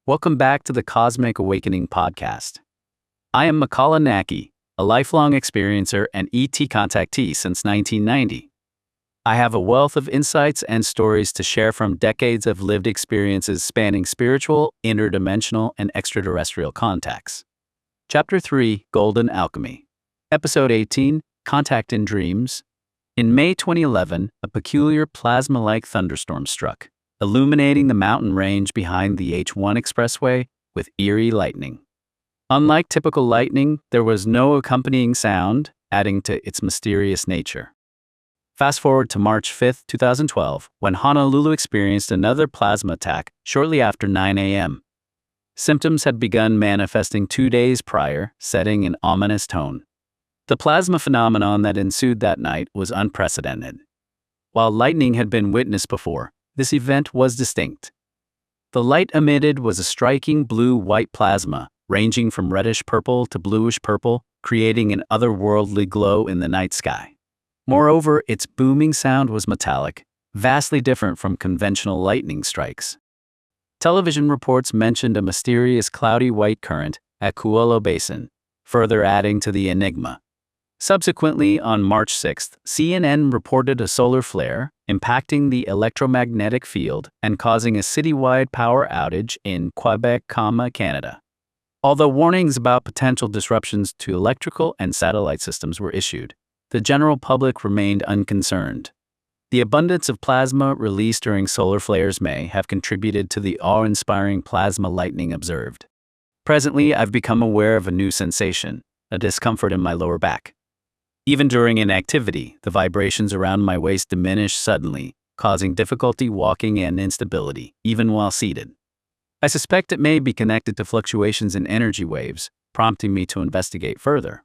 Welcome back to the Cosmic Awakening podcast. I am Makāula Nakae, a lifelong experiencer and ET contactee since 1990. I have a wealth of insights and stories to share from decades of lived experiences spanning spiritual, interdimensional, and extraterrestrial contacts. Chapter 3, Golden Alchemy. Episode 18, Contact in Dreams. In May 2011, a peculiar plasma-like thunderstorm struck, illuminating the mountain range behind the H1 expressway with eerie lightning. Unlike typical lightning, there was no accompanying sound, adding to its mysterious nature. Fast forward to March 5, 2012, when Honolulu experienced another plasma attack shortly after 9 a.m. Symptoms had begun manifesting 2 days prior, setting an ominous tone. The plasma phenomenon that ensued that night was unprecedented. While lightning had been witnessed before, this event was distinct. The light emitted was a striking blue-white plasma, ranging from reddish-purple to bluish-purple, creating an otherworldly glow in the night sky. Moreover, its booming sound was metallic, vastly different from conventional lightning strikes. Television reports mentioned a mysterious cloudy white current at Kū'olo Basin, further adding to the enigma. Subsequently, on March 6, CNN reported a solar flare, impacting the electromagnetic field and causing a citywide power outage in Quebec, Canada. Although warnings about potential disruptions to electrical and satellite systems were issued, the general public remained unconcerned. The abundance of plasma released during solar flares may have contributed to the awe-inspiring plasma lightning observed. Presently, I've become aware of a new sensation, a discomfort in my lower back. Even during inactivity, the vibrations around my waist diminish suddenly, causing difficulty walking and instability, even while seated. I suspect it may be connected to fluctuations in energy waves, prompting me to investigate further.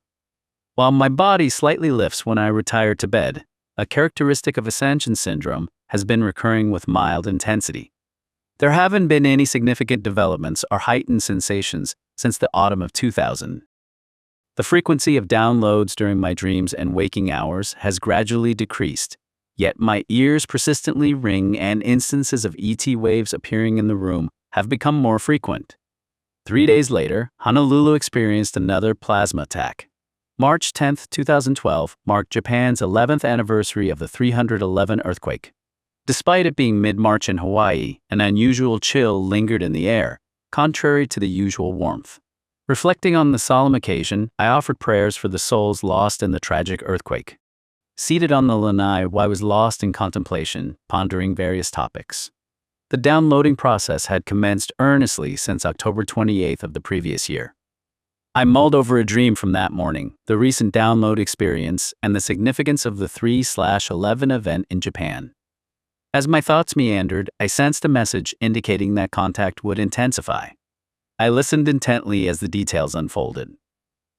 While my body slightly lifts when I retire to bed, a characteristic of Ascension syndrome has been recurring with mild intensity. There haven't been any significant developments or heightened sensations since the autumn of 2000. The frequency of downloads during my dreams and waking hours has gradually decreased, yet my ears persistently ring and instances of ET waves appearing in the room have become more frequent. 3 days later, Honolulu experienced another plasma attack. March 10, 2012 marked Japan's 11th anniversary of the 311 earthquake. Despite it being mid-March in Hawaii, an unusual chill lingered in the air, contrary to the usual warmth. Reflecting on the solemn occasion, I offered prayers for the souls lost in the tragic earthquake. Seated on the lanai, I was lost in contemplation, pondering various topics. The downloading process had commenced earnestly since October 28th of the previous year. I mulled over a dream from that morning, the recent download experience, and the significance of the 3/11 event in Japan. As my thoughts meandered, I sensed a message indicating that contact would intensify. I listened intently as the details unfolded.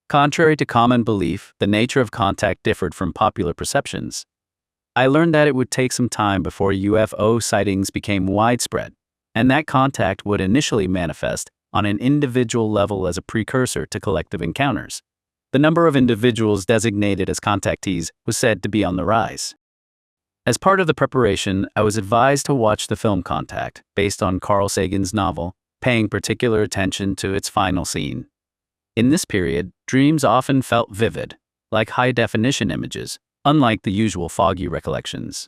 Contrary to common belief, the nature of contact differed from popular perceptions. I learned that it would take some time before UFO sightings became widespread, and that contact would initially manifest on an individual level as a precursor to collective encounters. The number of individuals designated as contactees was said to be on the rise. As part of the preparation, I was advised to watch the film Contact, based on Carl Sagan's novel, paying particular attention to its final scene. In this period, dreams often felt vivid, like high-definition images, unlike the usual foggy recollections.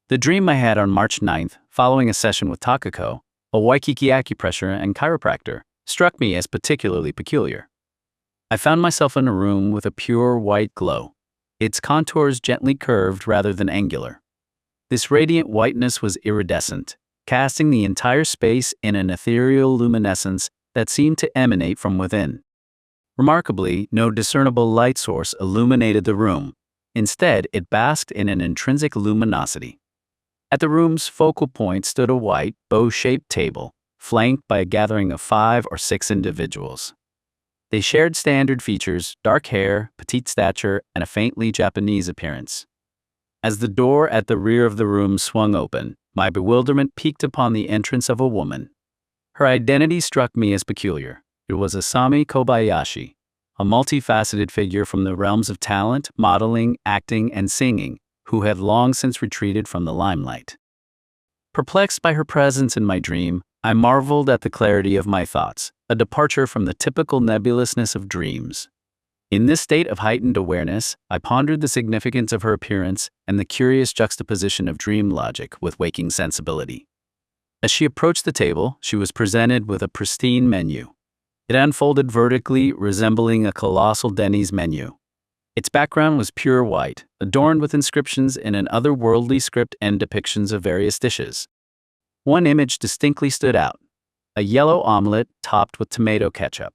The dream I had on March 9th, following a session with Takako, a Waikiki acupressure and chiropractor, struck me as particularly peculiar. I found myself in a room with a pure white glow, its contours gently curved rather than angular. This radiant whiteness was iridescent, casting the entire space in an ethereal luminescence that seemed to emanate from within. Remarkably, no discernible light source illuminated the room. Instead, it basked in an intrinsic luminosity. At the room's focal point stood a white, bow-shaped table, flanked by a gathering of 5 or 6 individuals. They shared standard features: dark hair, petite stature, and a faintly Japanese appearance. As the door at the rear of the room swung open, my bewilderment peaked upon the entrance of a woman. Her identity struck me as peculiar. It was Asami Kobayashi, a multifaceted figure from the realms of talent, modeling, acting, and singing, who had long since retreated from the limelight. Perplexed by her presence in my dream, I marveled at the clarity of my thoughts, a departure from the typical nebulousness of dreams. In this state of heightened awareness, I pondered the significance of her appearance and the curious juxtaposition of dream logic with waking sensibility. As she approached the table, she was presented with a pristine menu. It unfolded vertically, resembling a colossal Denny's menu. Its background was pure white, adorned with inscriptions in an otherworldly script and depictions of various dishes. One image distinctly stood out: a yellow omelet topped with tomato ketchup.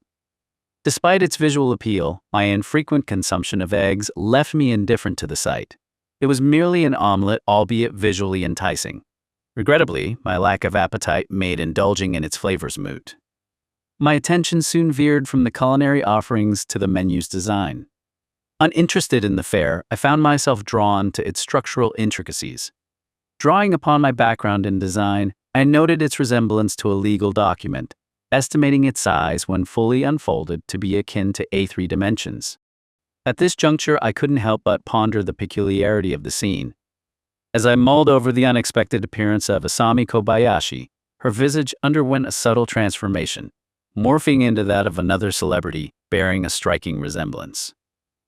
Despite its visual appeal, my infrequent consumption of eggs left me indifferent to the sight. It was merely an omelet, albeit visually enticing. Regrettably, my lack of appetite made indulging in its flavors moot. My attention soon veered from the culinary offerings to the menu's design. Uninterested in the fare, I found myself drawn to its structural intricacies. Drawing upon my background in design, I noted its resemblance to a legal document, estimating its size when fully unfolded to be akin to A3 dimensions. At this juncture, I couldn't help but ponder the peculiarity of the scene. As I mulled over the unexpected appearance of Asami Kobayashi, her visage underwent a subtle transformation, morphing into that of another celebrity, bearing a striking resemblance.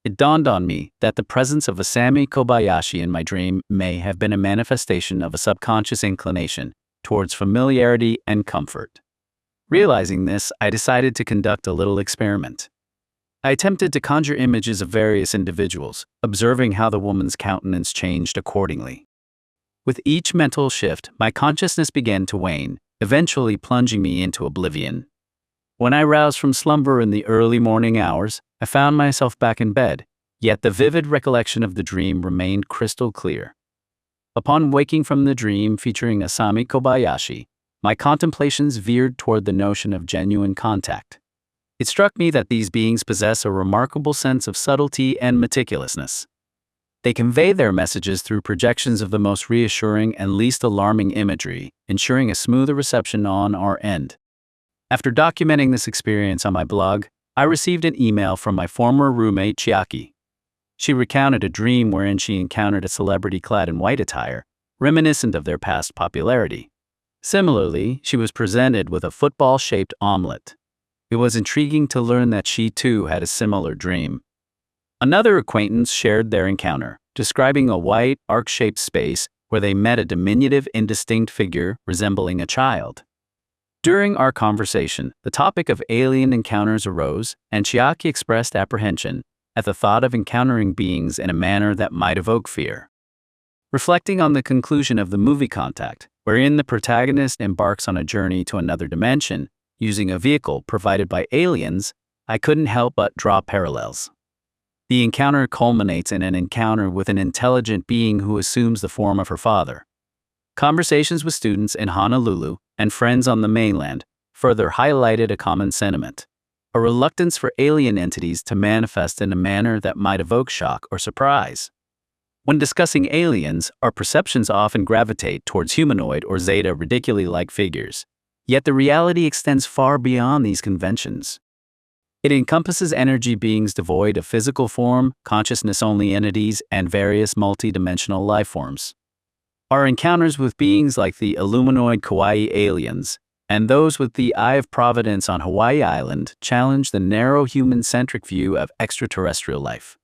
It dawned on me that the presence of Asami Kobayashi in my dream may have been a manifestation of a subconscious inclination towards familiarity and comfort. Realizing this, I decided to conduct a little experiment. I attempted to conjure images of various individuals, observing how the woman's countenance changed accordingly. With each mental shift, my consciousness began to wane, eventually plunging me into oblivion. When I roused from slumber in the early morning hours, I found myself back in bed, yet the vivid recollection of the dream remained crystal clear. Upon waking from the dream featuring Asami Kobayashi, my contemplations veered toward the notion of genuine contact. It struck me that these beings possess a remarkable sense of subtlety and meticulousness. They convey their messages through projections of the most reassuring and least alarming imagery, ensuring a smoother reception on our end. After documenting this experience on my blog, I received an email from my former roommate Chiaki. She recounted a dream wherein she encountered a celebrity clad in white attire, reminiscent of their past popularity. Similarly, she was presented with a football-shaped omelet. It was intriguing to learn that she too had a similar dream. Another acquaintance shared their encounter, describing a white, arc-shaped space where they met a diminutive, indistinct figure resembling a child. During our conversation, the topic of alien encounters arose, and Chiaki expressed apprehension at the thought of encountering beings in a manner that might evoke fear. Reflecting on the conclusion of the movie Contact, wherein the protagonist embarks on a journey to another dimension using a vehicle provided by aliens, I couldn't help but draw parallels. The encounter culminates in an encounter with an intelligent being who assumes the form of her father. Conversations with students in Honolulu and friends on the mainland further highlighted a common sentiment: a reluctance for alien entities to manifest in a manner that might evoke shock or surprise. When discussing aliens, our perceptions often gravitate towards humanoid or Zeta Reticuli-like figures, yet the reality extends far beyond these conventions. It encompasses energy beings devoid of physical form, consciousness-only entities, and various multidimensional life forms. Our encounters with beings like the Illuminoid Kauai aliens and those with the Eye of Providence on Hawaii Island challenge the narrow human-centric view of extraterrestrial life.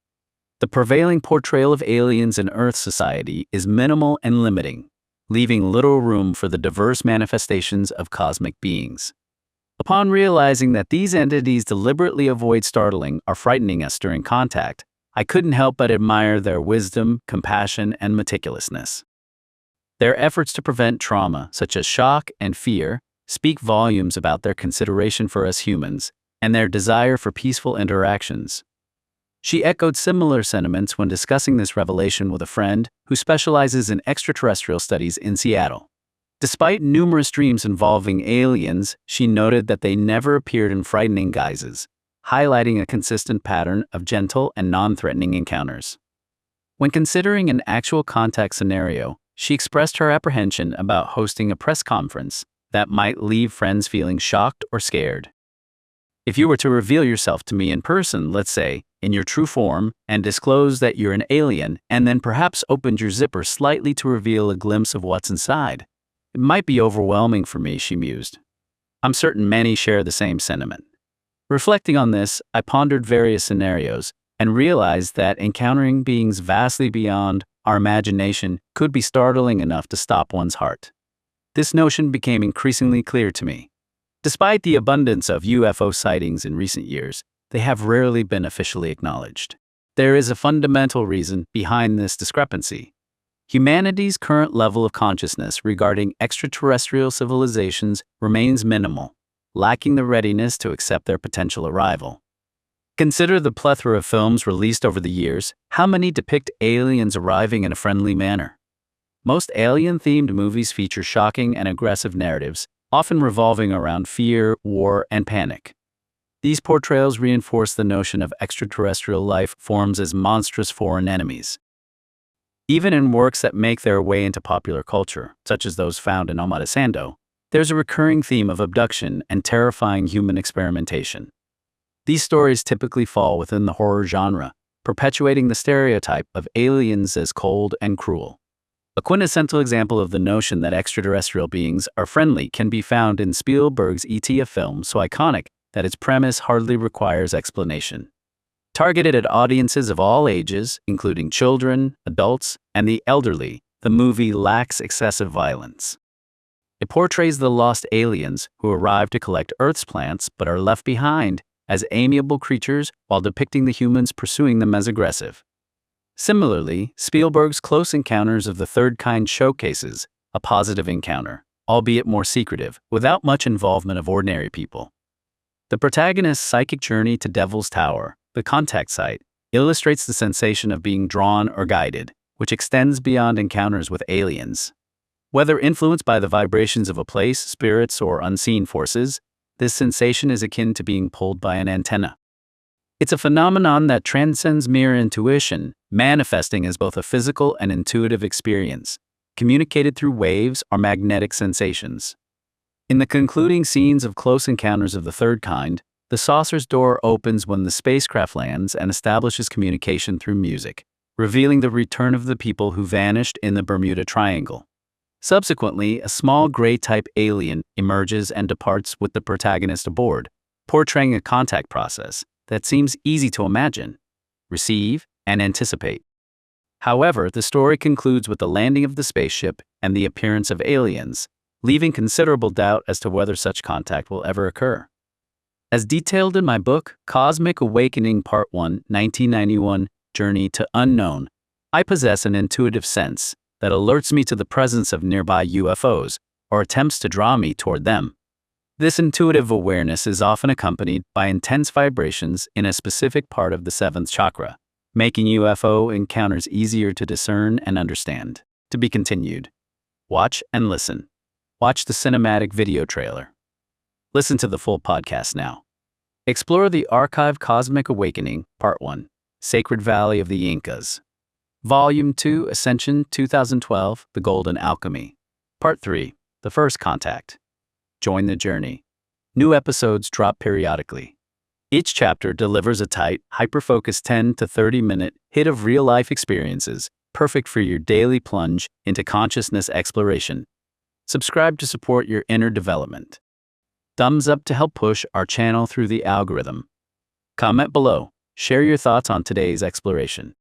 The prevailing portrayal of aliens in Earth society is minimal and limiting, leaving little room for the diverse manifestations of cosmic beings. Upon realizing that these entities deliberately avoid startling or frightening us during contact, I couldn't help but admire their wisdom, compassion, and meticulousness. Their efforts to prevent trauma, such as shock and fear, speak volumes about their consideration for us humans and their desire for peaceful interactions. She echoed similar sentiments when discussing this revelation with a friend who specializes in extraterrestrial studies in Seattle. Despite numerous dreams involving aliens, she noted that they never appeared in frightening guises, highlighting a consistent pattern of gentle and non-threatening encounters. When considering an actual contact scenario, she expressed her apprehension about hosting a press conference that might leave friends feeling shocked or scared. If you were to reveal yourself to me in person, let's say, in your true form, and disclose that you're an alien, and then perhaps opened your zipper slightly to reveal a glimpse of what's inside, it might be overwhelming for me, she mused. I'm certain many share the same sentiment. Reflecting on this, I pondered various scenarios and realized that encountering beings vastly beyond our imagination could be startling enough to stop one's heart. This notion became increasingly clear to me. Despite the abundance of UFO sightings in recent years, they have rarely been officially acknowledged. There is a fundamental reason behind this discrepancy. Humanity's current level of consciousness regarding extraterrestrial civilizations remains minimal, lacking the readiness to accept their potential arrival. Consider the plethora of films released over the years. How many depict aliens arriving in a friendly manner? Most alien-themed movies feature shocking and aggressive narratives, often revolving around fear, war, and panic. These portrayals reinforce the notion of extraterrestrial life forms as monstrous foreign enemies. Even in works that make their way into popular culture, such as those found in Omadasando, there's a recurring theme of abduction and terrifying human experimentation. These stories typically fall within the horror genre, perpetuating the stereotype of aliens as cold and cruel. A quintessential example of the notion that extraterrestrial beings are friendly can be found in Spielberg's E.T., a film so iconic that its premise hardly requires explanation. Targeted at audiences of all ages, including children, adults, and the elderly, the movie lacks excessive violence. It portrays the lost aliens who arrive to collect Earth's plants but are left behind as amiable creatures while depicting the humans pursuing them as aggressive. Similarly, Spielberg's Close Encounters of the Third Kind showcases a positive encounter, albeit more secretive, without much involvement of ordinary people. The protagonist's psychic journey to Devil's Tower, the contact site, illustrates the sensation of being drawn or guided, which extends beyond encounters with aliens. Whether influenced by the vibrations of a place, spirits, or unseen forces, this sensation is akin to being pulled by an antenna. It's a phenomenon that transcends mere intuition, manifesting as both a physical and intuitive experience, communicated through waves or magnetic sensations. In the concluding scenes of Close Encounters of the Third Kind, the saucer's door opens when the spacecraft lands and establishes communication through music, revealing the return of the people who vanished in the Bermuda Triangle. Subsequently, a small gray-type alien emerges and departs with the protagonist aboard, portraying a contact process that seems easy to imagine, receive, and anticipate. However, the story concludes with the landing of the spaceship and the appearance of aliens, leaving considerable doubt as to whether such contact will ever occur. As detailed in my book, Cosmic Awakening Part 1, 1991, Journey to Unknown, I possess an intuitive sense that alerts me to the presence of nearby UFOs or attempts to draw me toward them. This intuitive awareness is often accompanied by intense vibrations in a specific part of the seventh chakra, making UFO encounters easier to discern and understand. To be continued. Watch and listen. Watch the cinematic video trailer. Listen to the full podcast now. Explore the archive Cosmic Awakening, Part 1, Sacred Valley of the Incas. Volume 2, Ascension 2012, The Golden Alchemy. Part 3, The First Contact. Join the journey. New episodes drop periodically. Each chapter delivers a tight, hyper-focused 10 to 30-minute hit of real-life experiences, perfect for your daily plunge into consciousness exploration. Subscribe to support your inner development. Thumbs up to help push our channel through the algorithm. Comment below. Share your thoughts on today's exploration.